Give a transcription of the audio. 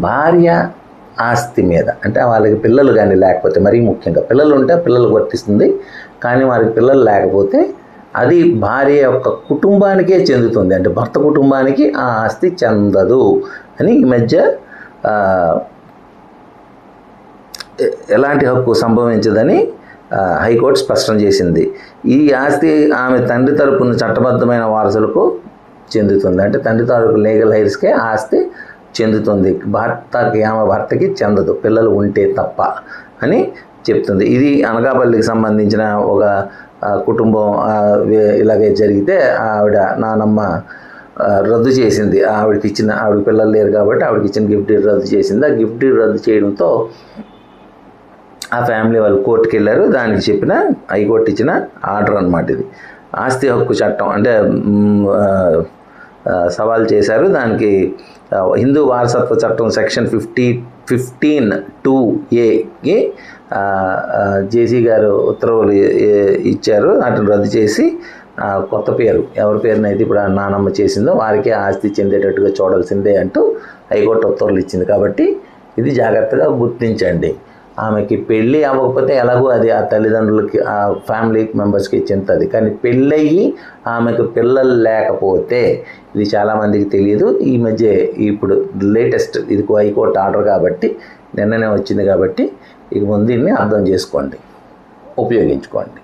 భార్య ఆస్తి మీద, అంటే వాళ్ళకి పిల్లలు కానీ లేకపోతే, మరీ ముఖ్యంగా పిల్లలు ఉంటే పిల్లలకు వర్తిస్తుంది, కానీ వారికి పిల్లలు లేకపోతే అది భార్య యొక్క కుటుంబానికే చెందుతుంది, అంటే భర్త కుటుంబానికి ఆ ఆస్తి చెందదు అని ఈ మధ్య ఎలాంటి హక్కు సంభవించదని హైకోర్టు స్పష్టం చేసింది. ఈ ఆస్తి ఆమె తండ్రి తరపున చట్టబద్ధమైన వారసులకు చెందుతుంది, అంటే తండ్రి తరపు లీగల్ హైర్స్కే ఆస్తి చెందుతుంది, ఆమె భర్తకి చెందదు పిల్లలు ఉంటే తప్ప అని చెప్తుంది. ఇది అనకాపల్లికి సంబంధించిన ఒక కుటుంబం ఇలాగే జరిగితే ఆవిడ నానమ్మ రద్దు చేసింది. ఆవిడ పిల్లలు లేరు కాబట్టి ఆవిడకి ఇచ్చిన గిఫ్ట్ డీడ్ రద్దు చేసింది. ఆ గిఫ్ట్ డీడ్ రద్దు చేయడంతో ఆ ఫ్యామిలీ వాళ్ళు కోర్టుకి వెళ్ళారు. దానికి చెప్పిన హైకోర్టు ఇచ్చిన ఆర్డర్ అన్నమాట ఇది. ఆస్తి హక్కు చట్టం అంటే సవాల్ చేశారు. దానికి హిందూ వారసత్వ చట్టం సెక్షన్ 15(2)(a)కి జేసీ గారు ఉత్తర్వులు ఇచ్చారు. వాటిని రద్దు చేసి కొత్త పేరు, ఎవరి పేరునైతే ఇప్పుడు నానమ్మ చేసిందో వారికే ఆస్తి చెందేటట్టుగా చూడాల్సిందే అంటూ హైకోర్టు ఉత్తర్వులు ఇచ్చింది. కాబట్టి ఇది జాగ్రత్తగా గుర్తించండి. ఆమెకి పెళ్ళి అవ్వకపోతే ఎలాగో అది ఆ తల్లిదండ్రులకి, ఆ ఫ్యామిలీ మెంబర్స్కి చెందుతుంది. కానీ పెళ్ళయ్యి ఆమెకు పిల్లలు లేకపోతే, ఇది చాలామందికి తెలియదు, ఈ మధ్య ఇప్పుడు లేటెస్ట్ ఇది హైకోర్టు ఆర్డర్ కాబట్టి నిన్ననే వచ్చింది కాబట్టి ఇక ముందు దీన్ని అర్థం చేసుకోండి, ఉపయోగించుకోండి.